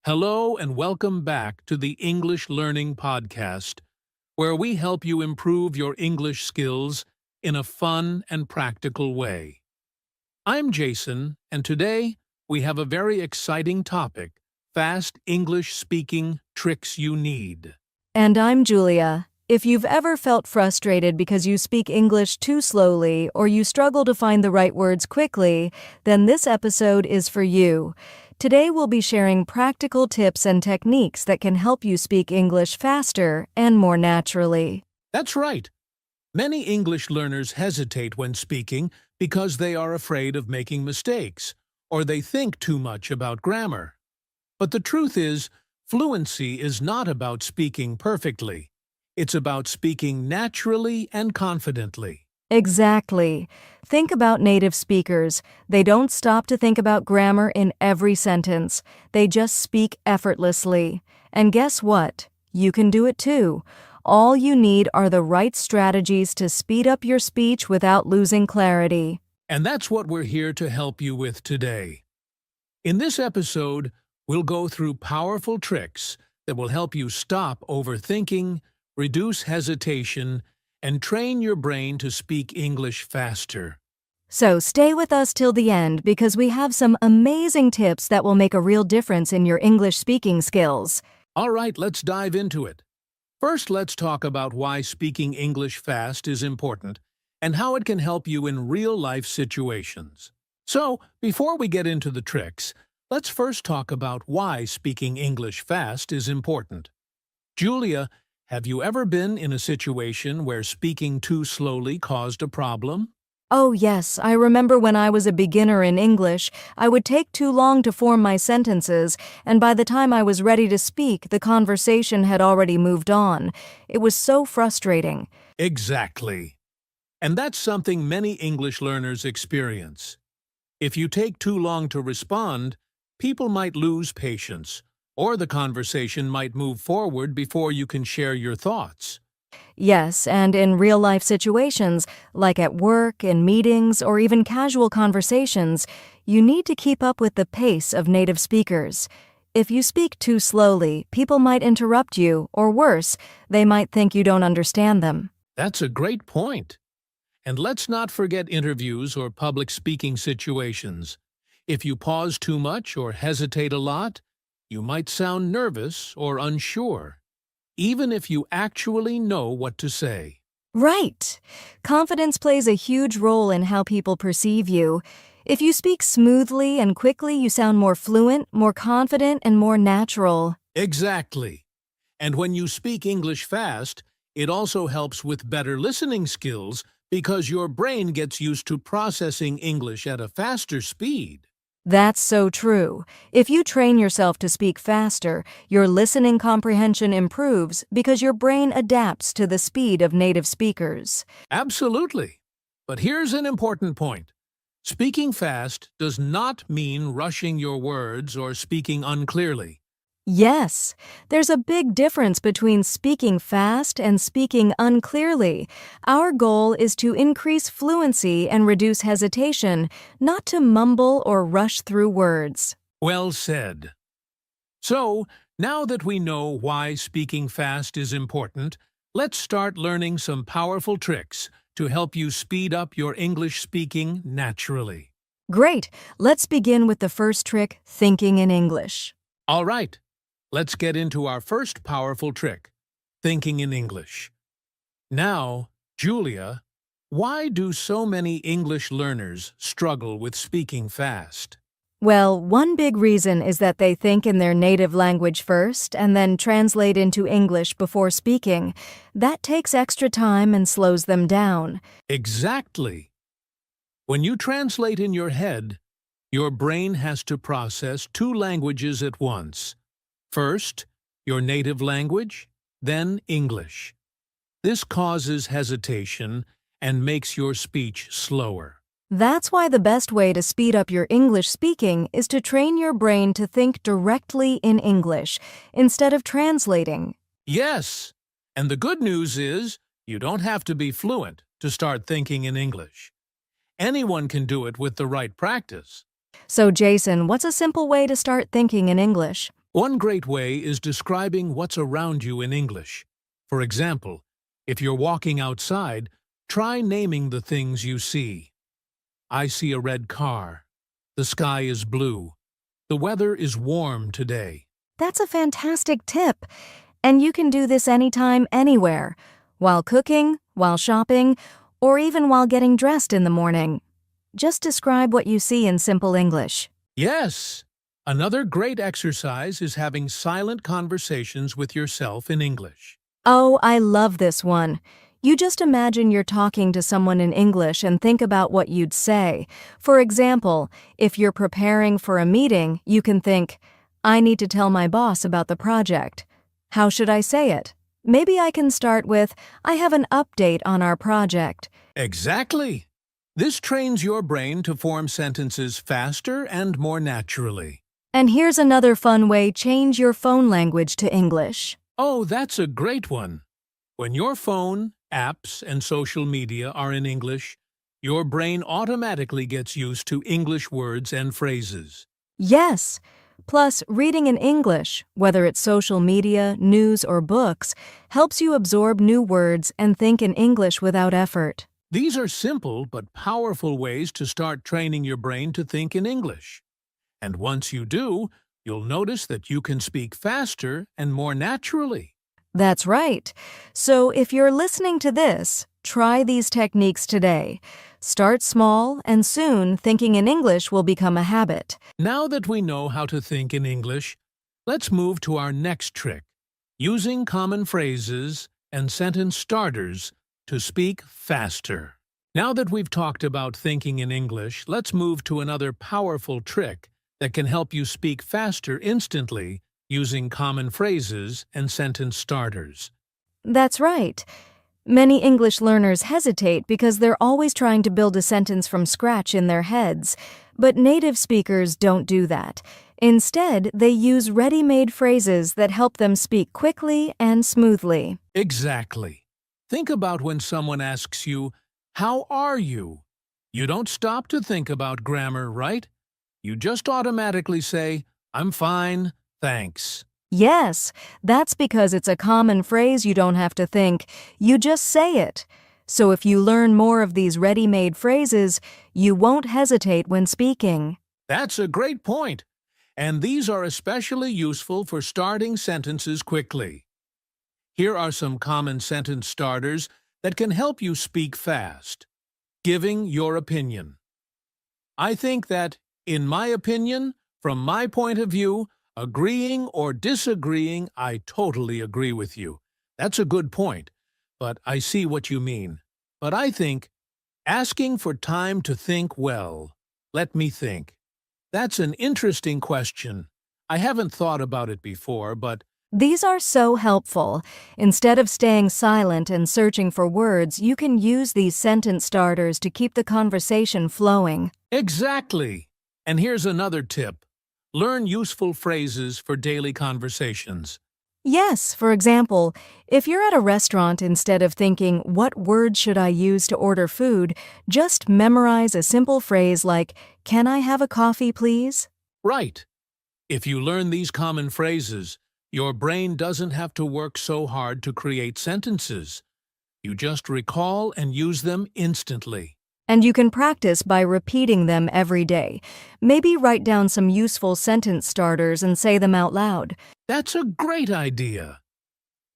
Hello and welcome back to the English Learning Podcast, where we help you improve your English skills in a fun and practical way. I'm Jason, and today we have a very exciting topic: fast English speaking tricks you need. And I'm Julia. If you've ever felt frustrated because you speak English too slowly or you struggle to find the right words quickly, then this episode is for you. Today we'll be sharing practical tips and techniques that can help you speak English faster and more naturally. That's right. Many English learners hesitate when speaking because they are afraid of making mistakes, or they think too much about grammar. But the truth is, fluency is not about speaking perfectly. It's about speaking naturally and confidently. Exactly. Think about native speakers. They don't stop to think about grammar in every sentence. They just speak effortlessly. And guess what? You can do it too. All you need are the right strategies to speed up your speech without losing clarity. And that's what we're here to help you with today. In this episode, we'll go through powerful tricks that will help you stop overthinking, reduce hesitation, and train your brain to speak English faster. So stay with us till the end because we have some amazing tips that will make a real difference in your English speaking skills. All right, let's dive into it. First, let's talk about why speaking English fast is important and how it can help you in real-life situations. So, before we get into the tricks, let's first talk about why speaking English fast is important. Julia, have you ever been in a situation where speaking too slowly caused a problem? Oh yes, I remember when I was a beginner in English, I would take too long to form my sentences, and by the time I was ready to speak, the conversation had already moved on. It was so frustrating. Exactly. And that's something many English learners experience. If you take too long to respond, people might lose patience, or the conversation might move forward before you can share your thoughts. Yes, and in real-life situations, like at work, in meetings, or even casual conversations, you need to keep up with the pace of native speakers. If you speak too slowly, people might interrupt you, or worse, they might think you don't understand them. That's a great point. And let's not forget interviews or public speaking situations. If you pause too much or hesitate a lot, you might sound nervous or unsure, even if you actually know what to say. Right. Confidence plays a huge role in how people perceive you. If you speak smoothly and quickly, you sound more fluent, more confident, and more natural. Exactly. And when you speak English fast, it also helps with better listening skills because your brain gets used to processing English at a faster speed. That's so true. If you train yourself to speak faster, your listening comprehension improves because your brain adapts to the speed of native speakers. Absolutely. But here's an important point. Speaking fast does not mean rushing your words or speaking unclearly. Yes, there's a big difference between speaking fast and speaking unclearly. Our goal is to increase fluency and reduce hesitation, not to mumble or rush through words. Well said. So, now that we know why speaking fast is important, let's start learning some powerful tricks to help you speed up your English speaking naturally. Great, let's begin with the first trick, thinking in English. All right. Let's get into our first powerful trick, thinking in English. Now, Julia, why do so many English learners struggle with speaking fast? Well, one big reason is that they think in their native language first and then translate into English before speaking. That takes extra time and slows them down. Exactly. When you translate in your head, your brain has to process two languages at once. First, your native language, then English. This causes hesitation and makes your speech slower. That's why the best way to speed up your English speaking is to train your brain to think directly in English instead of translating. Yes, and the good news is you don't have to be fluent to start thinking in English. Anyone can do it with the right practice. So, Jason, what's a simple way to start thinking in English? One great way is describing what's around you in English. For example, if you're walking outside, try naming the things you see. I see a red car. The sky is blue. The weather is warm today. That's a fantastic tip. And you can do this anytime, anywhere, while cooking, while shopping, or even while getting dressed in the morning. Just describe what you see in simple English. Yes! Another great exercise is having silent conversations with yourself in English. Oh, I love this one. You just imagine you're talking to someone in English and think about what you'd say. For example, if you're preparing for a meeting, you can think, I need to tell my boss about the project. How should I say it? Maybe I can start with, I have an update on our project. Exactly! This trains your brain to form sentences faster and more naturally. And here's another fun way: change your phone language to English. Oh, that's a great one! When your phone, apps, and social media are in English, your brain automatically gets used to English words and phrases. Yes! Plus, reading in English, whether it's social media, news, or books, helps you absorb new words and think in English without effort. These are simple but powerful ways to start training your brain to think in English. And once you do, you'll notice that you can speak faster and more naturally. That's right. So if you're listening to this, try these techniques today. Start small, and soon thinking in English will become a habit. Now that we know how to think in English, let's move to our next trick, using common phrases and sentence starters to speak faster. Now that we've talked about thinking in English, let's move to another powerful trick that can help you speak faster instantly using common phrases and sentence starters. That's right. Many English learners hesitate because they're always trying to build a sentence from scratch in their heads. But native speakers don't do that. Instead, they use ready-made phrases that help them speak quickly and smoothly. Exactly. Think about when someone asks you, "How are you?" You don't stop to think about grammar, right? You just automatically say, "I'm fine, thanks." Yes, that's because it's a common phrase. You don't have to think. You just say it. So if you learn more of these ready-made phrases, you won't hesitate when speaking. That's a great point. And these are especially useful for starting sentences quickly. Here are some common sentence starters that can help you speak fast. Giving your opinion. I think that, in my opinion, from my point of view, agreeing or disagreeing, I totally agree with you. That's a good point, but I see what you mean. But I think, asking for time to think well. Let me think. That's an interesting question. I haven't thought about it before, but These are so helpful. Instead of staying silent and searching for words, you can use these sentence starters to keep the conversation flowing. exactly. And here's another tip. Learn useful phrases for daily conversations. Yes, for example, if you're at a restaurant, instead of thinking, what words should I use to order food, just memorize a simple phrase like, can I have a coffee, please? Right. If you learn these common phrases, your brain doesn't have to work so hard to create sentences. You just recall and use them instantly. And you can practice by repeating them every day. Maybe write down some useful sentence starters and say them out loud. That's a great idea.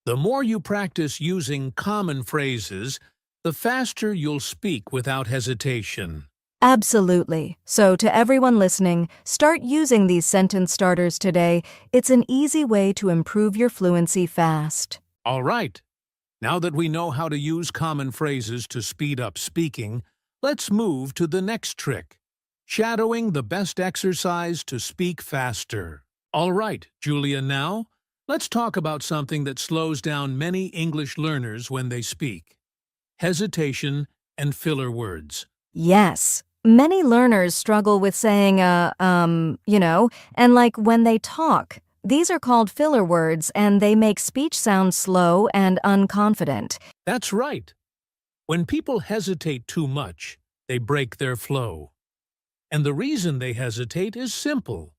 The more you practice using common phrases, the faster you'll speak without hesitation. Absolutely. So to everyone listening, start using these sentence starters today. It's an easy way to improve your fluency fast. All right. Now that we know how to use common phrases to speed up speaking, let's move to the next trick. Shadowing the best exercise to speak faster. All right, Julia, now, let's talk about something that slows down many English learners when they speak. Hesitation and filler words. Yes. Many learners struggle with saying, and like when they talk. These are called filler words, and they make speech sound slow and unconfident. That's right. When people hesitate too much, they break their flow. And the reason they hesitate is simple.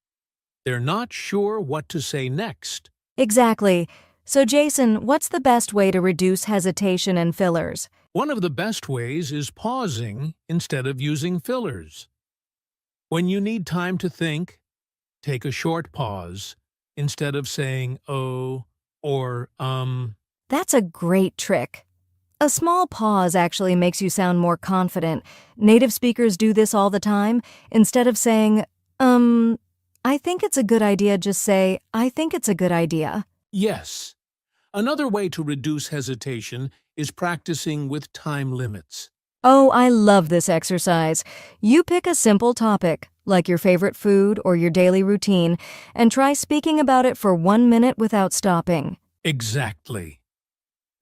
They're not sure what to say next. Exactly. So, Jason, what's the best way to reduce hesitation and fillers? One of the best ways is pausing instead of using fillers. When you need time to think, take a short pause instead of saying oh or That's a great trick. A small pause actually makes you sound more confident. Native speakers do this all the time. Instead of saying, I think it's a good idea, just say, I think it's a good idea. Yes. Another way to reduce hesitation is practicing with time limits. Oh, I love this exercise. You pick a simple topic, like your favorite food or your daily routine, and try speaking about it for 1 minute without stopping. Exactly.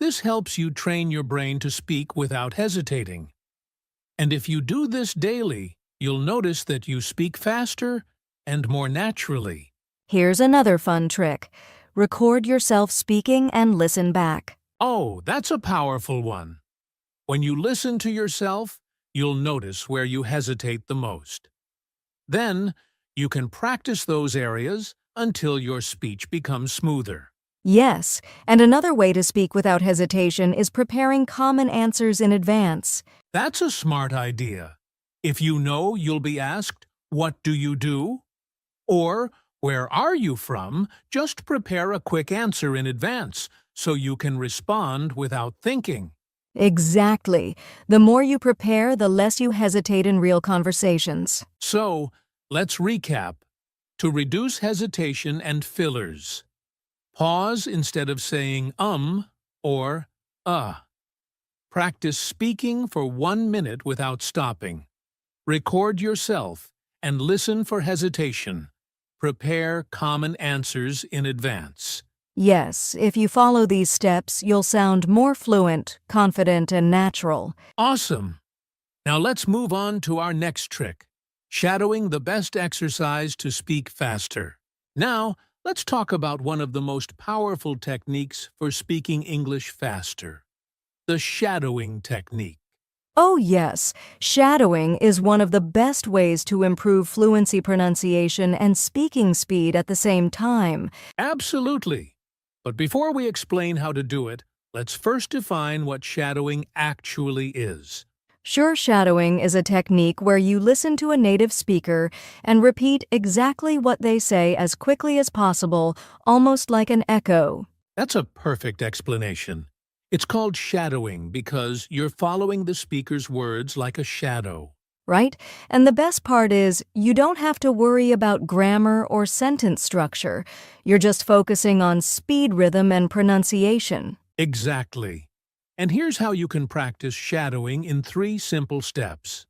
This helps you train your brain to speak without hesitating. And if you do this daily, you'll notice that you speak faster and more naturally. Here's another fun trick. Record yourself speaking and listen back. Oh, that's a powerful one. When you listen to yourself, you'll notice where you hesitate the most. Then, you can practice those areas until your speech becomes smoother. Yes, and another way to speak without hesitation is preparing common answers in advance. That's a smart idea. If you know you'll be asked, "What do you do?" or "Where are you from?" just prepare a quick answer in advance so you can respond without thinking. Exactly. The more you prepare, the less you hesitate in real conversations. So, let's recap. To reduce hesitation and fillers, pause instead of saying or Practice speaking for 1 minute without stopping. Record yourself and listen for hesitation. Prepare common answers in advance. Yes, if you follow these steps, you'll sound more fluent, confident, and natural. Awesome! Now let's move on to our next trick, shadowing the best exercise to speak faster. Now, let's talk about one of the most powerful techniques for speaking English faster, the shadowing technique. Oh, yes. Shadowing is one of the best ways to improve fluency pronunciation and speaking speed at the same time. Absolutely! But before we explain how to do it, let's first define what shadowing actually is. Sure, shadowing is a technique where you listen to a native speaker and repeat exactly what they say as quickly as possible, almost like an echo. That's a perfect explanation. It's called shadowing because you're following the speaker's words like a shadow. Right? And the best part is, you don't have to worry about grammar or sentence structure. You're just focusing on speed, rhythm, and pronunciation. Exactly. And here's how you can practice shadowing in 3 simple steps.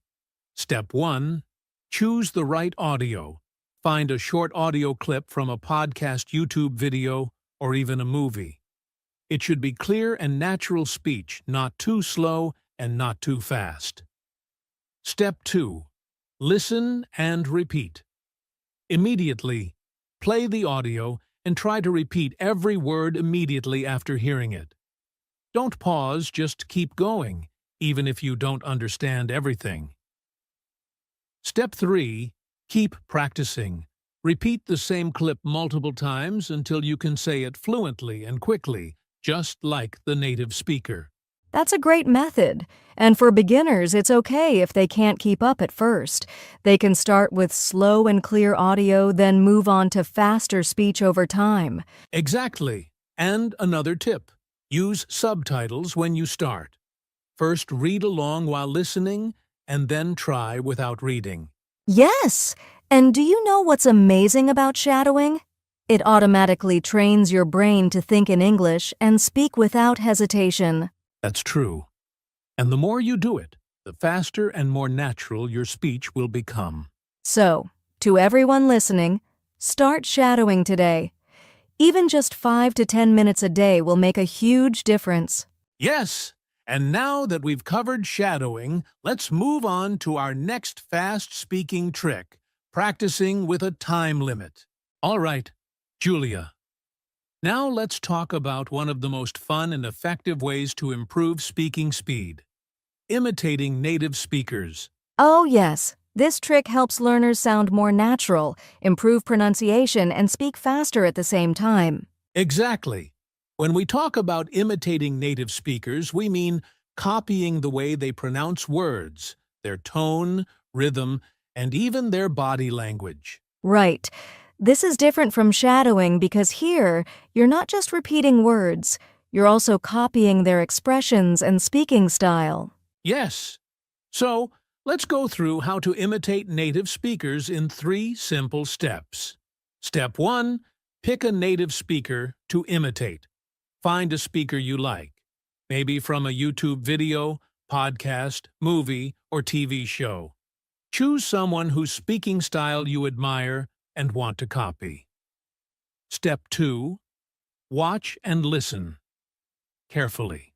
Step 1. Choose the right audio. Find a short audio clip from a podcast, YouTube video, or even a movie. It should be clear and natural speech, not too slow and not too fast. Step 2. Listen and repeat. Immediately, play the audio and try to repeat every word immediately after hearing it. Don't pause, just keep going, even if you don't understand everything. Step 3. Keep practicing. Repeat the same clip multiple times until you can say it fluently and quickly, just like the native speaker. That's a great method. And for beginners, it's okay if they can't keep up at first. They can start with slow and clear audio, then move on to faster speech over time. Exactly. And another tip. Use subtitles when you start. First read along while listening, and then try without reading. Yes! And do you know what's amazing about shadowing? It automatically trains your brain to think in English and speak without hesitation. That's true. And the more you do it, the faster and more natural your speech will become. So, to everyone listening, start shadowing today. Even just 5 to 10 minutes a day will make a huge difference. Yes! And now that we've covered shadowing, let's move on to our next fast-speaking trick, practicing with a time limit. All right, Julia. Now let's talk about one of the most fun and effective ways to improve speaking speed. Imitating native speakers. Oh, yes. This trick helps learners sound more natural, improve pronunciation, and speak faster at the same time. Exactly. When we talk about imitating native speakers, we mean copying the way they pronounce words, their tone, rhythm, and even their body language. Right. This is different from shadowing because here, you're not just repeating words, you're also copying their expressions and speaking style. Yes. So, let's go through how to imitate native speakers in 3 simple steps. Step 1. Pick a native speaker to imitate. Find a speaker you like, maybe from a YouTube video, podcast, movie, or TV show. Choose someone whose speaking style you admire and want to copy. Step 2. Watch and listen carefully.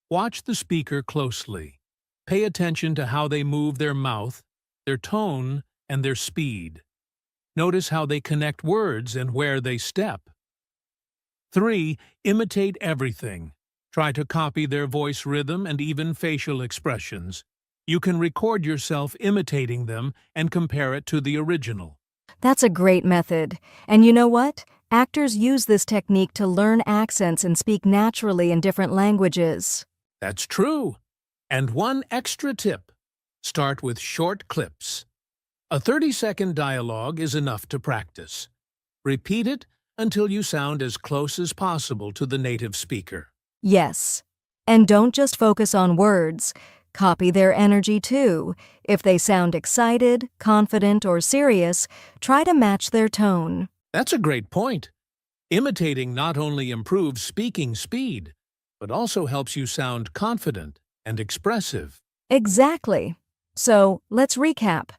Watch the speaker closely. Pay attention to how they move their mouth, their tone, and their speed. Notice how they connect words and where they step. 3. Imitate everything. Try to copy their voice rhythm and even facial expressions. You can record yourself imitating them and compare it to the original. That's a great method. And you know what? Actors use this technique to learn accents and speak naturally in different languages. That's true. And one extra tip. Start with short clips. A 30-second dialogue is enough to practice. Repeat it until you sound as close as possible to the native speaker. Yes. And don't just focus on words. Copy their energy too. If they sound excited, confident, or serious, try to match their tone. That's a great point. Imitating not only improves speaking speed, but also helps you sound confident and expressive. Exactly. So, let's recap.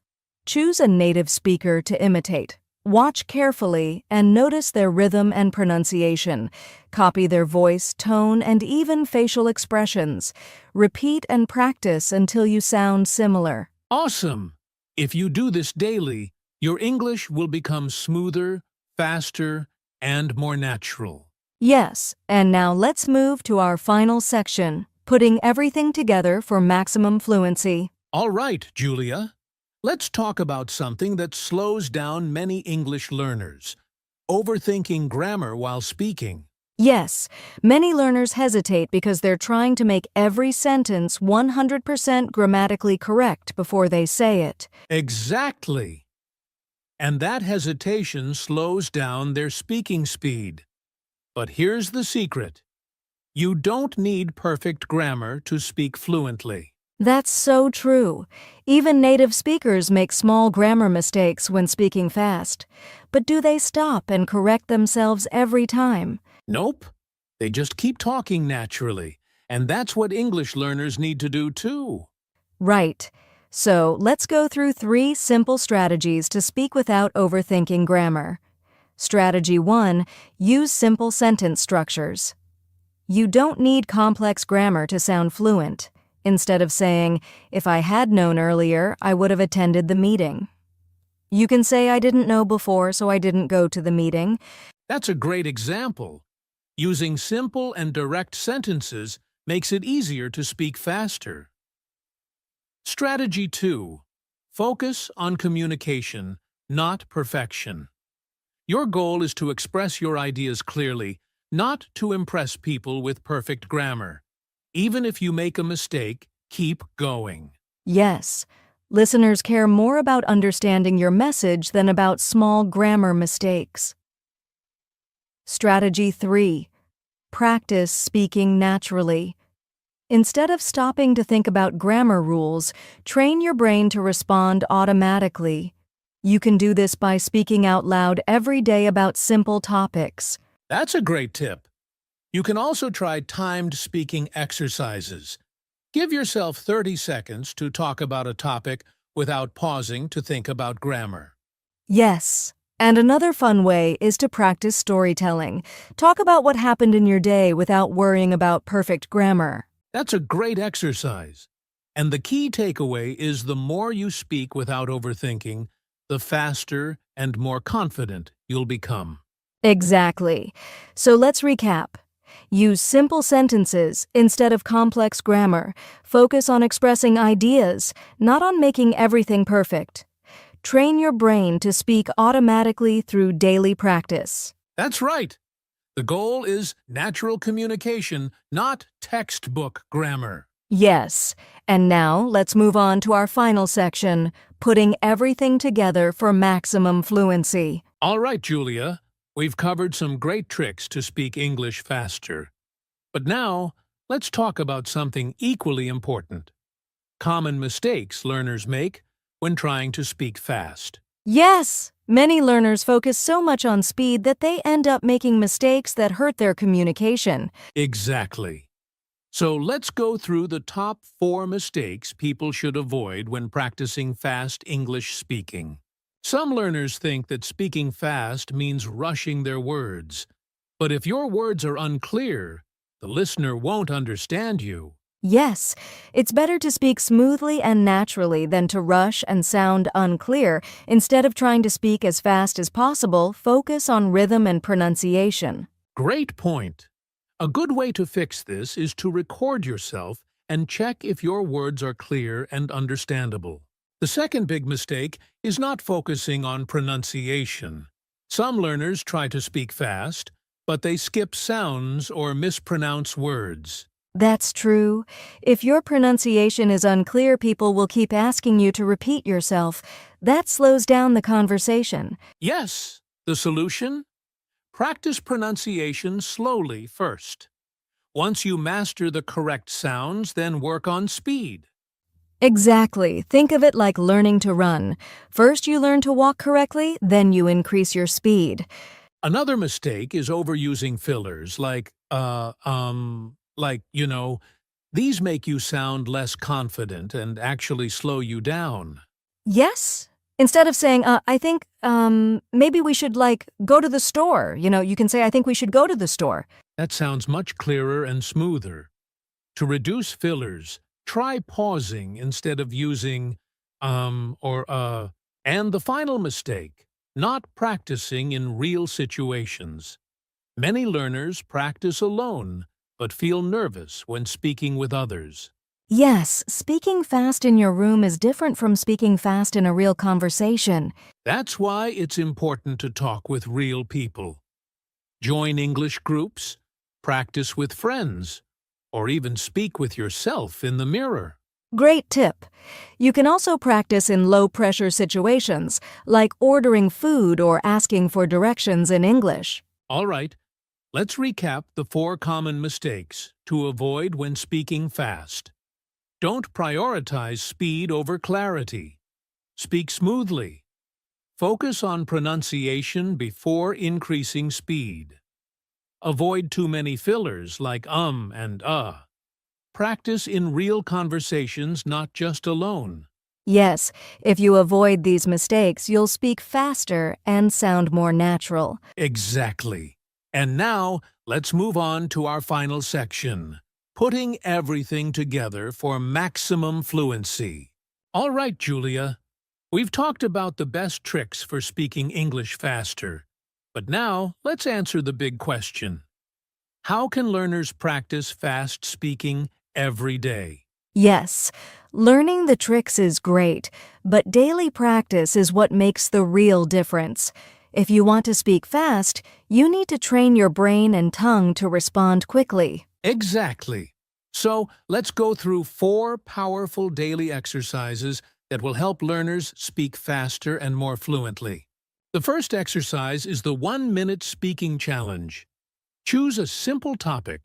Choose a native speaker to imitate. Watch carefully and notice their rhythm and pronunciation. Copy their voice, tone, and even facial expressions. Repeat and practice until you sound similar. Awesome! If you do this daily, your English will become smoother, faster, and more natural. Yes, and now let's move to our final section, putting everything together for maximum fluency. All right, Julia. Let's talk about something that slows down many English learners: overthinking grammar while speaking. Yes, many learners hesitate because they're trying to make every sentence 100% grammatically correct before they say it. Exactly. And that hesitation slows down their speaking speed. But here's the secret. You don't need perfect grammar to speak fluently. That's so true. Even native speakers make small grammar mistakes when speaking fast. But do they stop and correct themselves every time? Nope. They just keep talking naturally. And that's what English learners need to do too. Right. So let's go through 3 simple strategies to speak without overthinking grammar. Strategy 1. Use simple sentence structures. You don't need complex grammar to sound fluent. Instead of saying, "If I had known earlier, I would have attended the meeting." You can say, "I didn't know before, so I didn't go to the meeting." That's a great example. Using simple and direct sentences makes it easier to speak faster. Strategy 2. Focus on communication, not perfection. Your goal is to express your ideas clearly, not to impress people with perfect grammar. Even if you make a mistake, keep going. Yes, listeners care more about understanding your message than about small grammar mistakes. Strategy 3. Practice speaking naturally. Instead of stopping to think about grammar rules, train your brain to respond automatically. You can do this by speaking out loud every day about simple topics. That's a great tip. You can also try timed speaking exercises. Give yourself 30 seconds to talk about a topic without pausing to think about grammar. Yes. And another fun way is to practice storytelling. Talk about what happened in your day without worrying about perfect grammar. That's a great exercise. And the key takeaway is the more you speak without overthinking, the faster and more confident you'll become. Exactly. So let's recap. Use simple sentences instead of complex grammar. Focus on expressing ideas, not on making everything perfect. Train your brain to speak automatically through daily practice. That's right. The goal is natural communication, not textbook grammar. Yes, and now let's move on to our final section, putting everything together for maximum fluency. All right, Julia, we've covered some great tricks to speak English faster. But now, let's talk about something equally important. Common mistakes learners make when trying to speak fast. Yes, many learners focus so much on speed that they end up making mistakes that hurt their communication. Exactly. So let's go through the top 4 mistakes people should avoid when practicing fast English speaking. Some learners think that speaking fast means rushing their words. But if your words are unclear, the listener won't understand you. Yes, it's better to speak smoothly and naturally than to rush and sound unclear. Instead of trying to speak as fast as possible, focus on rhythm and pronunciation. Great point. A good way to fix this is to record yourself and check if your words are clear and understandable. The second big mistake is not focusing on pronunciation. Some learners try to speak fast, but they skip sounds or mispronounce words. That's true. If your pronunciation is unclear, people will keep asking you to repeat yourself. That slows down the conversation. Yes, the solution? Practice pronunciation slowly first. Once you master the correct sounds, then work on speed. Exactly. Think of it like learning to run. First you learn to walk correctly, then you increase your speed. Another mistake is overusing fillers these make you sound less confident and actually slow you down. Yes. Instead of saying, I think, maybe we should, go to the store. You can say, I think we should go to the store. That sounds much clearer and smoother. To reduce fillers, try pausing instead of using, And the final mistake, not practicing in real situations. Many learners practice alone, but feel nervous when speaking with others. Yes, speaking fast in your room is different from speaking fast in a real conversation. That's why it's important to talk with real people. Join English groups, practice with friends, or even speak with yourself in the mirror. Great tip. You can also practice in low-pressure situations, like ordering food or asking for directions in English. All right, let's recap the 4 common mistakes to avoid when speaking fast. Don't prioritize speed over clarity. Speak smoothly. Focus on pronunciation before increasing speed. Avoid too many fillers like and Practice in real conversations, not just alone. Yes, if you avoid these mistakes, you'll speak faster and sound more natural. Exactly. And now, let's move on to our final section, putting everything together for maximum fluency. All right, Julia. We've talked about the best tricks for speaking English faster. But now, let's answer the big question. How can learners practice fast speaking every day? Yes, learning the tricks is great, but daily practice is what makes the real difference. If you want to speak fast, you need to train your brain and tongue to respond quickly. Exactly. So, let's go through 4 powerful daily exercises that will help learners speak faster and more fluently. The first exercise is the 1-minute speaking challenge. Choose a simple topic,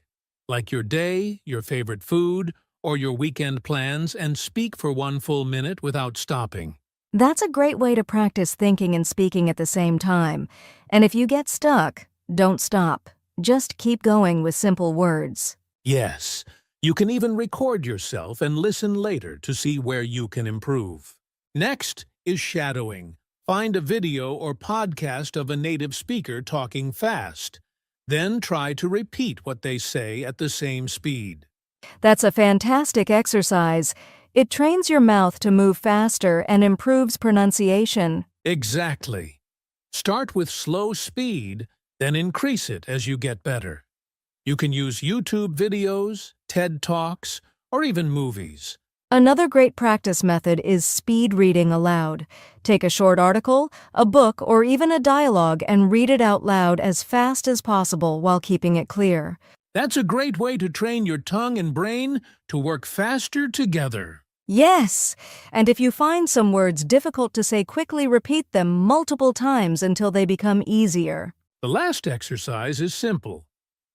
like your day, your favorite food, or your weekend plans, and speak for 1 full minute without stopping. That's a great way to practice thinking and speaking at the same time. And if you get stuck, don't stop. Just keep going with simple words. Yes, you can even record yourself and listen later to see where you can improve. Next is shadowing. Find a video or podcast of a native speaker talking fast. Then try to repeat what they say at the same speed. That's a fantastic exercise. It trains your mouth to move faster and improves pronunciation. Exactly. Start with slow speed, then increase it as you get better. You can use YouTube videos, TED Talks, or even movies. Another great practice method is speed reading aloud. Take a short article, a book, or even a dialogue and read it out loud as fast as possible while keeping it clear. That's a great way to train your tongue and brain to work faster together. Yes! And if you find some words difficult to say, quickly repeat them multiple times until they become easier. The last exercise is simple.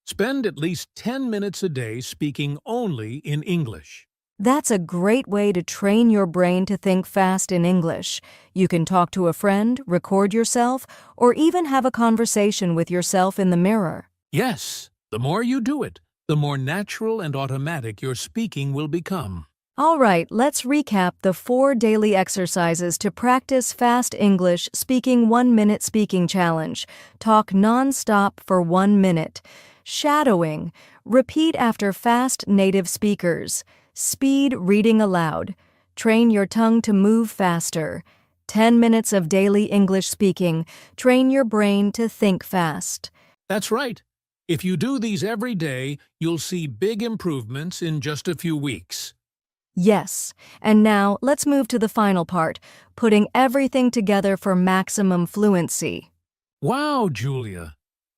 Spend at least 10 minutes a day speaking only in English. That's a great way to train your brain to think fast in English. You can talk to a friend, record yourself, or even have a conversation with yourself in the mirror. Yes, the more you do it, the more natural and automatic your speaking will become. All right, let's recap the 4 daily exercises to practice fast English speaking 1-minute speaking challenge. Talk non-stop for 1 minute. Shadowing. Repeat after fast native speakers. Speed reading aloud. Train your tongue to move faster. 10 minutes of daily English speaking. Train your brain to think fast. That's right. If you do these every day, you'll see big improvements in just a few weeks. Yes, and now let's move to the final part, putting everything together for maximum fluency. Wow, Julia!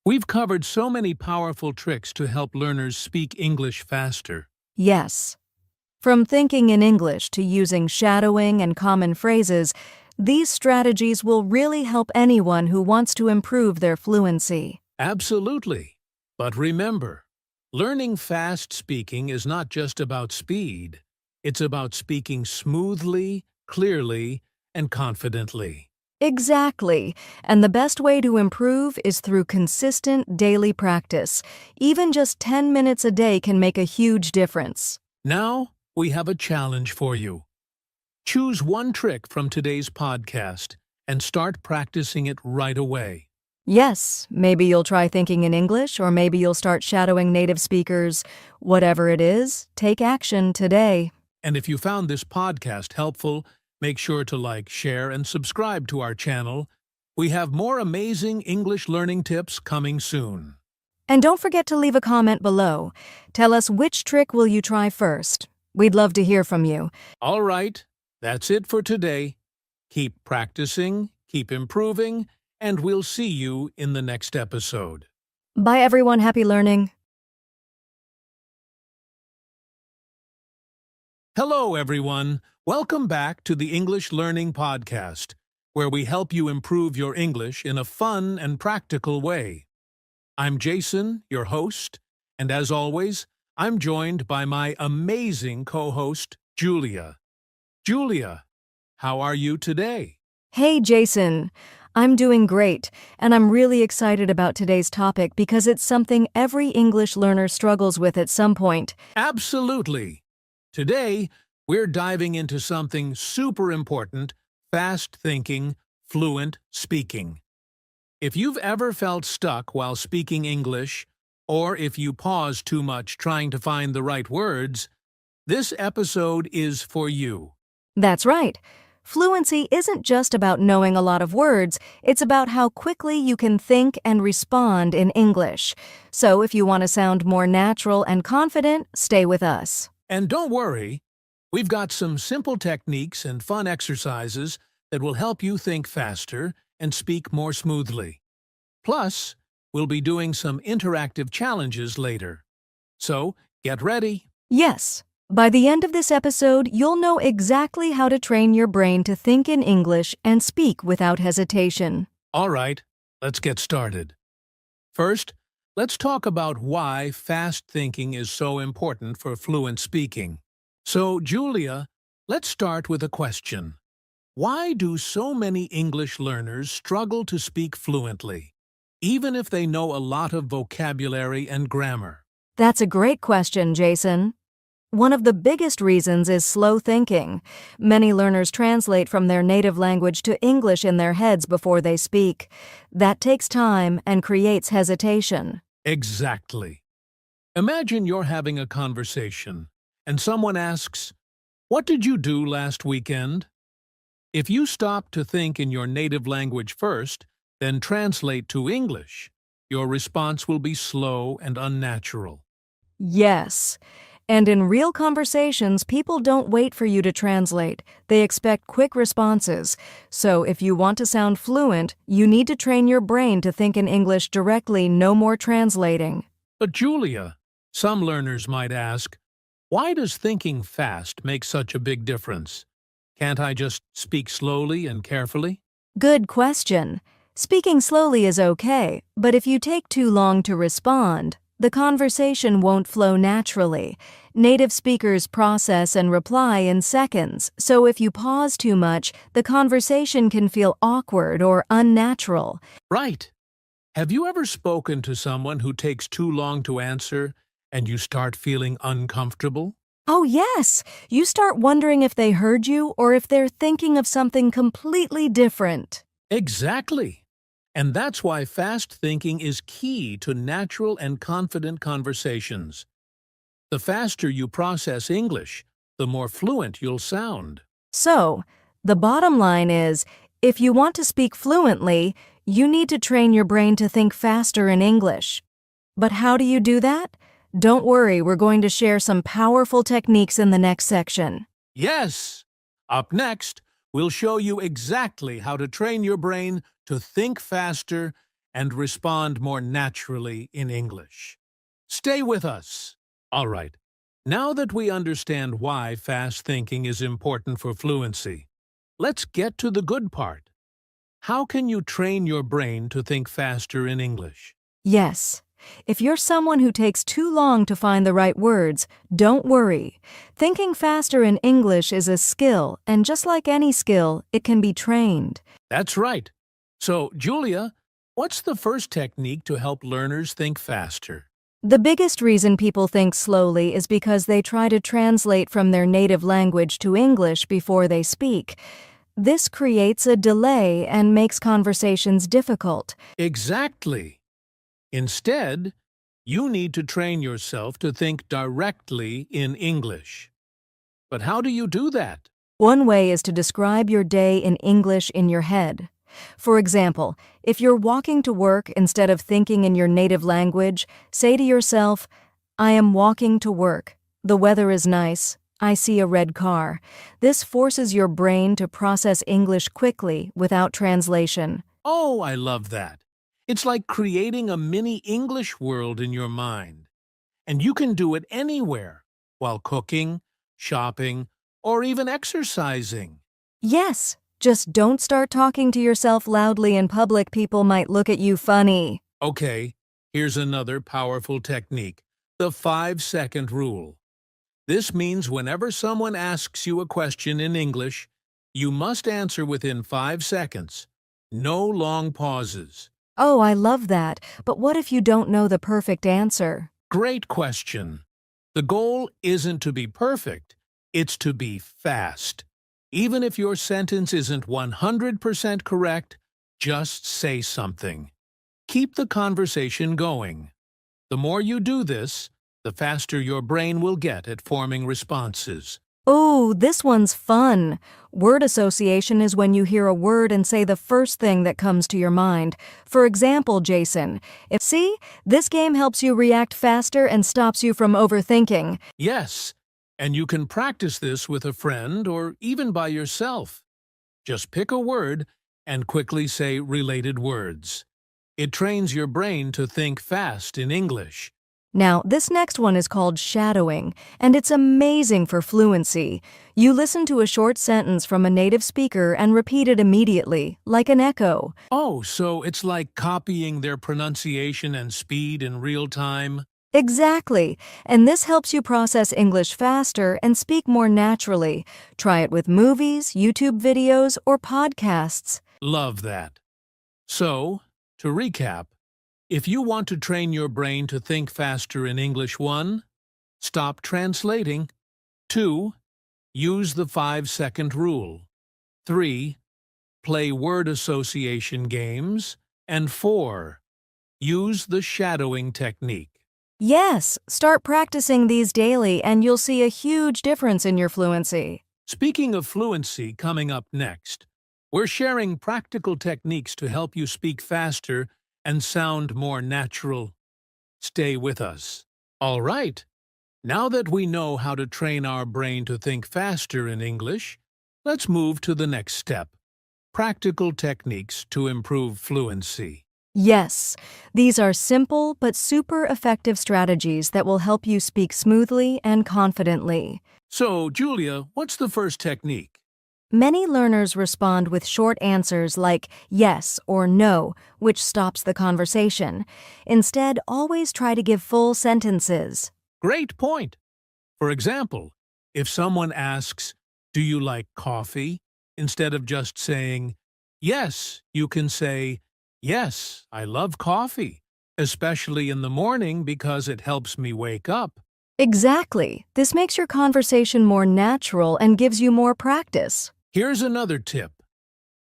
We've covered so many powerful tricks to help learners speak English faster. Yes. From thinking in English to using shadowing and common phrases, these strategies will really help anyone who wants to improve their fluency. Absolutely. But remember, learning fast speaking is not just about speed. It's about speaking smoothly, clearly, and confidently. Exactly. And the best way to improve is through consistent daily practice. Even just 10 minutes a day can make a huge difference. Now, we have a challenge for you. Choose one trick from today's podcast and start practicing it right away. Yes, maybe you'll try thinking in English, or maybe you'll start shadowing native speakers. Whatever it is, take action today. And if you found this podcast helpful, make sure to like, share, and subscribe to our channel. We have more amazing English learning tips coming soon. And don't forget to leave a comment below. Tell us which trick will you try first. We'd love to hear from you. All right, that's it for today. Keep practicing, keep improving, and we'll see you in the next episode. Bye everyone, happy learning. Hello everyone, welcome back to the English Learning Podcast, where we help you improve your English in a fun and practical way. I'm Jason, your host, and as always, I'm joined by my amazing co-host, Julia. Julia, how are you today? Hey Jason, I'm doing great, and I'm really excited about today's topic because it's something every English learner struggles with at some point. Absolutely. Today, we're diving into something super important: fast thinking, fluent speaking. If you've ever felt stuck while speaking English, or if you pause too much trying to find the right words, this episode is for you. That's right. Fluency isn't just about knowing a lot of words, it's about how quickly you can think and respond in English. So if you want to sound more natural and confident, stay with us. And don't worry, we've got some simple techniques and fun exercises that will help you think faster and speak more smoothly. Plus, we'll be doing some interactive challenges later. So, get ready. Yes. By the end of this episode, you'll know exactly how to train your brain to think in English and speak without hesitation. All right, let's get started. First, let's talk about why fast thinking is so important for fluent speaking. So, Julia, let's start with a question. Why do so many English learners struggle to speak fluently, even if they know a lot of vocabulary and grammar? That's a great question, Jason. One of the biggest reasons is slow thinking. Many learners translate from their native language to English in their heads before they speak. That takes time and creates hesitation. Exactly. Imagine you're having a conversation, and someone asks, "What did you do last weekend?" If you stop to think in your native language first, then translate to English, Your response will be slow and unnatural. Yes. And in real conversations, people don't wait for you to translate. They expect quick responses. So if you want to sound fluent, you need to train your brain to think in English directly, no more translating. But Julia, some learners might ask, why does thinking fast make such a big difference? Can't I just speak slowly and carefully? Good question. Speaking slowly is okay, but if you take too long to respond, the conversation won't flow naturally. Native speakers process and reply in seconds, so if you pause too much, the conversation can feel awkward or unnatural. Right. Have you ever spoken to someone who takes too long to answer and you start feeling uncomfortable? Oh, yes! You start wondering if they heard you or if they're thinking of something completely different. Exactly. And that's why fast thinking is key to natural and confident conversations. The faster you process English, the more fluent you'll sound. So, the bottom line is, if you want to speak fluently, you need to train your brain to think faster in English. But how do you do that? Don't worry, we're going to share some powerful techniques in the next section. Yes! Up next, we'll show you exactly how to train your brain to think faster and respond more naturally in English. Stay with us. All right, now that we understand why fast thinking is important for fluency, let's get to the good part. How can you train your brain to think faster in English? Yes. If you're someone who takes too long to find the right words, don't worry. Thinking faster in English is a skill, and just like any skill, it can be trained. That's right. So, Julia, what's the first technique to help learners think faster? The biggest reason people think slowly is because they try to translate from their native language to English before they speak. This creates a delay and makes conversations difficult. Exactly. Instead, you need to train yourself to think directly in English. But how do you do that? One way is to describe your day in English in your head. For example, if you're walking to work instead of thinking in your native language, say to yourself, I am walking to work. The weather is nice. I see a red car. This forces your brain to process English quickly without translation. Oh, I love that. It's like creating a mini English world in your mind. And you can do it anywhere, while cooking, shopping, or even exercising. Yes, just don't start talking to yourself loudly in public. People might look at you funny. Okay, here's another powerful technique, the 5-second rule. This means whenever someone asks you a question in English, you must answer within 5 seconds. No long pauses. Oh, I love that. But what if you don't know the perfect answer? Great question. The goal isn't to be perfect, it's to be fast. Even if your sentence isn't 100% correct, just say something. Keep the conversation going. The more you do this, the faster your brain will get at forming responses. Oh, this one's fun. Word association is when you hear a word and say the first thing that comes to your mind. For example, Jason, see, this game helps you react faster and stops you from overthinking. Yes, and you can practice this with a friend or even by yourself. Just pick a word and quickly say related words. It trains your brain to think fast in English. Now, this next one is called shadowing, and it's amazing for fluency. You listen to a short sentence from a native speaker and repeat it immediately, like an echo. Oh, so it's like copying their pronunciation and speed in real time? Exactly, and this helps you process English faster and speak more naturally. Try it with movies, YouTube videos, or podcasts. Love that. So, to recap, if you want to train your brain to think faster in English, 1. Stop translating. 2. Use the 5-second rule. 3. Play word association games. And 4. Use the shadowing technique. Yes, start practicing these daily and you'll see a huge difference in your fluency. Speaking of fluency, coming up next, we're sharing practical techniques to help you speak faster and sound more natural. Stay with us. All right. Now that we know how to train our brain to think faster in English, let's move to the next step: practical techniques to improve fluency. Yes, these are simple but super effective strategies that will help you speak smoothly and confidently. So, Julia, what's the first technique? Many learners respond with short answers like yes or no, which stops the conversation. Instead, always try to give full sentences. Great point. For example, if someone asks, "Do you like coffee?" instead of just saying, "Yes," you can say, "Yes, I love coffee, especially in the morning because it helps me wake up." Exactly. This makes your conversation more natural and gives you more practice. Here's another tip.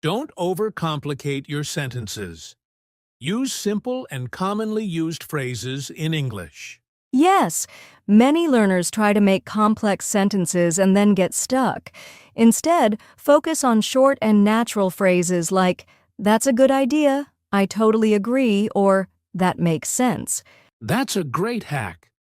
Don't overcomplicate your sentences. Use simple and commonly used phrases in English. Yes, many learners try to make complex sentences and then get stuck. Instead, focus on short and natural phrases like, "That's a good idea," "I totally agree," or "That makes sense." That's a great hack.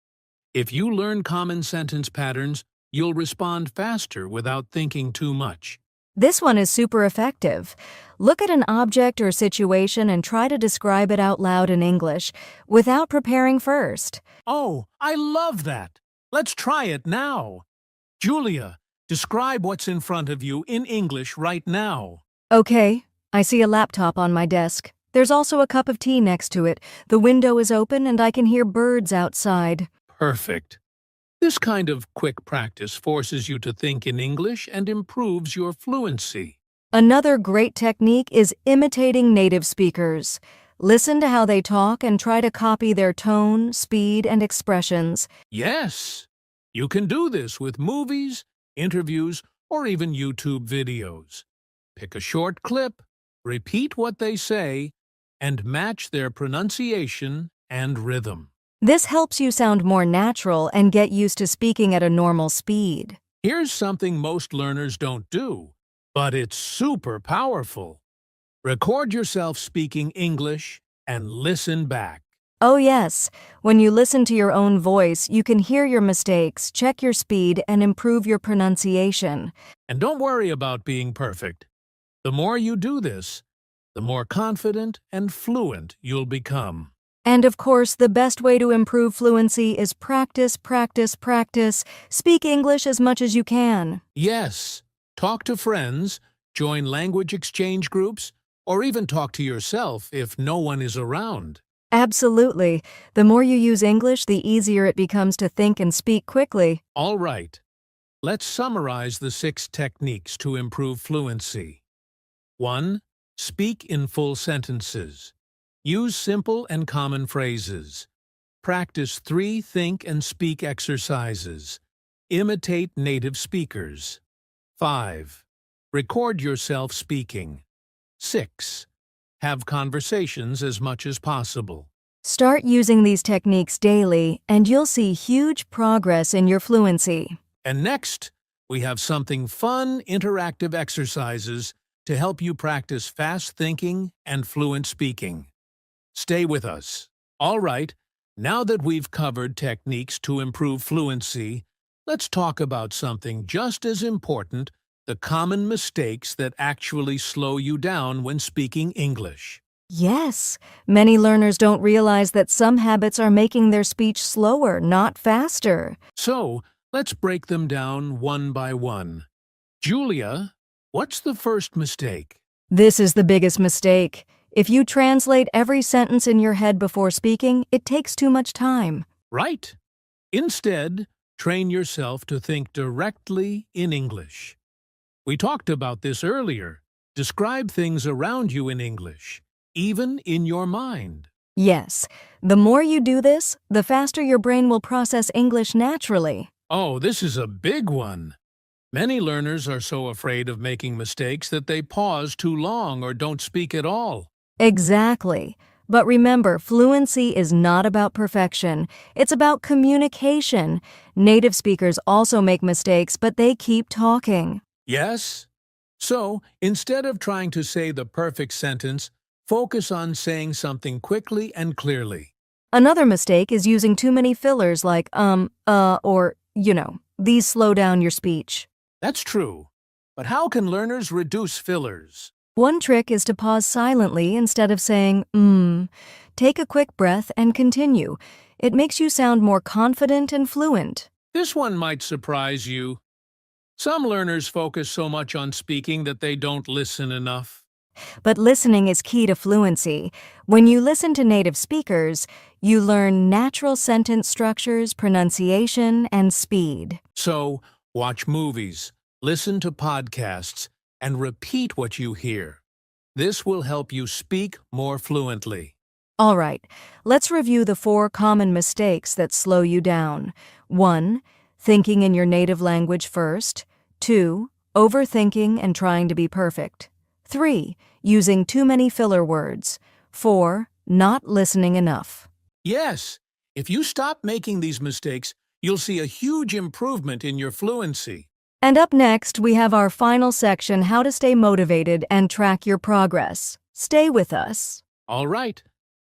If you learn common sentence patterns, you'll respond faster without thinking too much. This one is super effective. Look at an object or situation and try to describe it out loud in English without preparing first. Oh, I love that. Let's try it now. Julia, describe what's in front of you in English right now. Okay, I see a laptop on my desk. There's also a cup of tea next to it. The window is open and I can hear birds outside. Perfect. This kind of quick practice forces you to think in English and improves your fluency. Another great technique is imitating native speakers. Listen to how they talk and try to copy their tone, speed, and expressions. Yes, you can do this with movies, interviews, or even YouTube videos. Pick a short clip, repeat what they say, and match their pronunciation and rhythm. This helps you sound more natural and get used to speaking at a normal speed. Here's something most learners don't do, but it's super powerful. Record yourself speaking English and listen back. Oh yes, when you listen to your own voice, you can hear your mistakes, check your speed, and improve your pronunciation. And don't worry about being perfect. The more you do this, the more confident and fluent you'll become. And of course, the best way to improve fluency is practice, practice, practice. Speak English as much as you can. Yes, talk to friends, join language exchange groups, or even talk to yourself if no one is around. Absolutely. The more you use English, the easier it becomes to think and speak quickly. All right, let's summarize the 6 techniques to improve fluency. 1. Speak in full sentences. Use simple and common phrases. Practice 3 think and speak exercises. Imitate native speakers. 5. Record yourself speaking. 6. Have conversations as much as possible. Start using these techniques daily, and you'll see huge progress in your fluency. And next, we have something fun, interactive exercises to help you practice fast thinking and fluent speaking. Stay with us. All right, now that we've covered techniques to improve fluency, let's talk about something just as important: the common mistakes that actually slow you down when speaking English. Yes, many learners don't realize that some habits are making their speech slower, not faster. So, let's break them down one by one. Julia, what's the first mistake? This is the biggest mistake. If you translate every sentence in your head before speaking, it takes too much time. Right. Instead, train yourself to think directly in English. We talked about this earlier. Describe things around you in English, even in your mind. Yes, the more you do this, the faster your brain will process English naturally. Oh, this is a big one. Many learners are so afraid of making mistakes that they pause too long or don't speak at all. Exactly. But remember, fluency is not about perfection. It's about communication. Native speakers also make mistakes, but they keep talking. Yes? So, instead of trying to say the perfect sentence, Focus on saying something quickly and clearly. Another mistake is using too many fillers like or, these slow down your speech. That's true. But how can learners reduce fillers? One trick is to pause silently instead of saying. Take a quick breath and continue. It makes you sound more confident and fluent. This one might surprise you. Some learners focus so much on speaking that they don't listen enough. But listening is key to fluency. When you listen to native speakers, you learn natural sentence structures, pronunciation, and speed. So, watch movies, listen to podcasts, and repeat what you hear. This will help you speak more fluently. All right, let's review the 4 common mistakes that slow you down. 1. Thinking in your native language first. 2. Overthinking and trying to be perfect. 3. Using too many filler words. 4. Not listening enough. Yes, if you stop making these mistakes, you'll see a huge improvement in your fluency. And up next, we have our final section, how to stay motivated and track your progress. Stay with us. All right,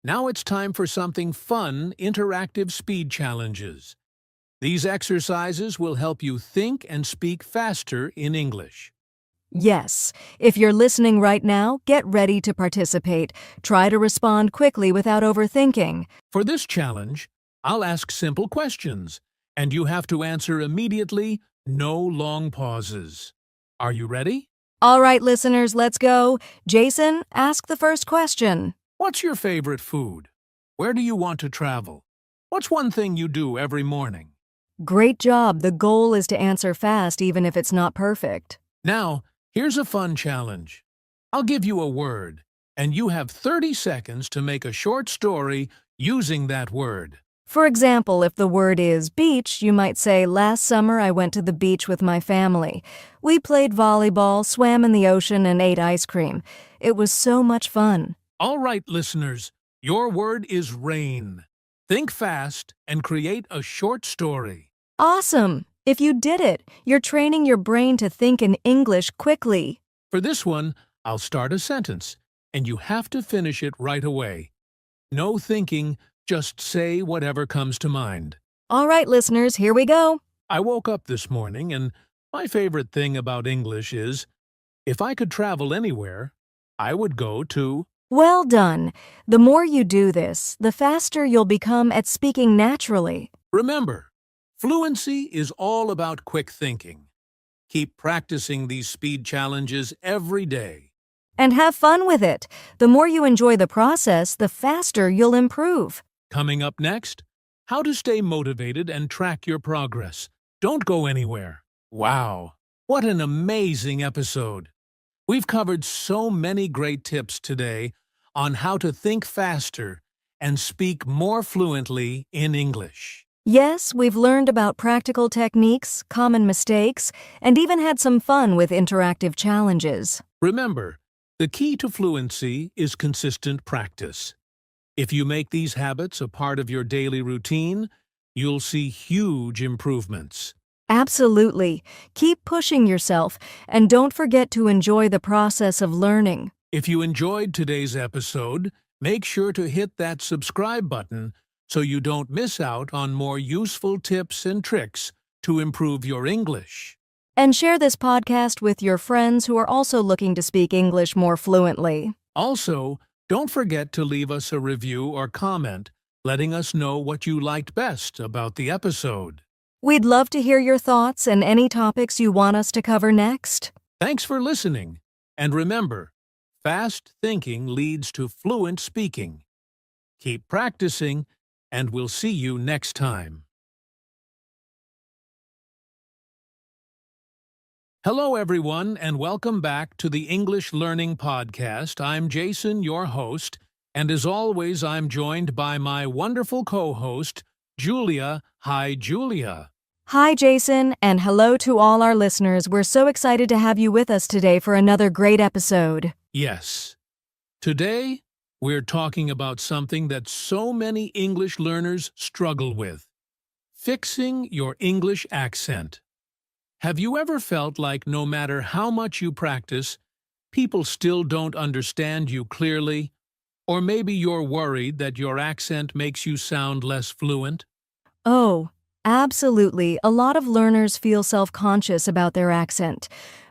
now it's time for something fun, interactive speed challenges. These exercises will help you think and speak faster in English. Yes, if you're listening right now, get ready to participate. Try to respond quickly without overthinking. For this challenge, I'll ask simple questions, and you have to answer immediately, no long pauses. Are you ready? All right, listeners, let's go. Jason, ask the first question. What's your favorite food? Where do you want to travel? What's one thing you do every morning? Great job. The goal is to answer fast even if it's not perfect. Now, here's a fun challenge. I'll give you a word, and you have 30 seconds to make a short story using that word. For example, if the word is beach, you might say, last summer I went to the beach with my family. We played volleyball, swam in the ocean, and ate ice cream. It was so much fun. All right, listeners, your word is rain. Think fast and create a short story. Awesome! If you did it, you're training your brain to think in English quickly. For this one, I'll start a sentence, and you have to finish it right away. No thinking, just say whatever comes to mind. All right, listeners, here we go. I woke up this morning, and my favorite thing about English is, if I could travel anywhere, I would go to... Well done. The more you do this, the faster you'll become at speaking naturally. Remember, fluency is all about quick thinking. Keep practicing these speed challenges every day. And have fun with it. The more you enjoy the process, the faster you'll improve. Coming up next, how to stay motivated and track your progress. Don't go anywhere. Wow, what an amazing episode. We've covered so many great tips today on how to think faster and speak more fluently in English. Yes, we've learned about practical techniques, common mistakes, and even had some fun with interactive challenges. Remember, the key to fluency is consistent practice. If you make these habits a part of your daily routine, you'll see huge improvements. Absolutely. Keep pushing yourself, and don't forget to enjoy the process of learning. If you enjoyed today's episode, make sure to hit that subscribe button so you don't miss out on more useful tips and tricks to improve your English. And share this podcast with your friends who are also looking to speak English more fluently. Also, don't forget to leave us a review or comment letting us know what you liked best about the episode. We'd love to hear your thoughts and any topics you want us to cover next. Thanks for listening, and remember, fast thinking leads to fluent speaking. Keep practicing, and we'll see you next time. Hello, everyone, and welcome back to the English Learning Podcast. I'm Jason, your host, and as always, I'm joined by my wonderful co-host, Julia. Hi, Julia. Hi, Jason, and hello to all our listeners. We're so excited to have you with us today for another great episode. Yes. Today, we're talking about something that so many English learners struggle with: fixing your English accent. Have you ever felt like no matter how much you practice, people still don't understand you clearly Or maybe you're worried that your accent makes you sound less fluent? Oh, absolutely. A lot of learners feel self-conscious about their accent.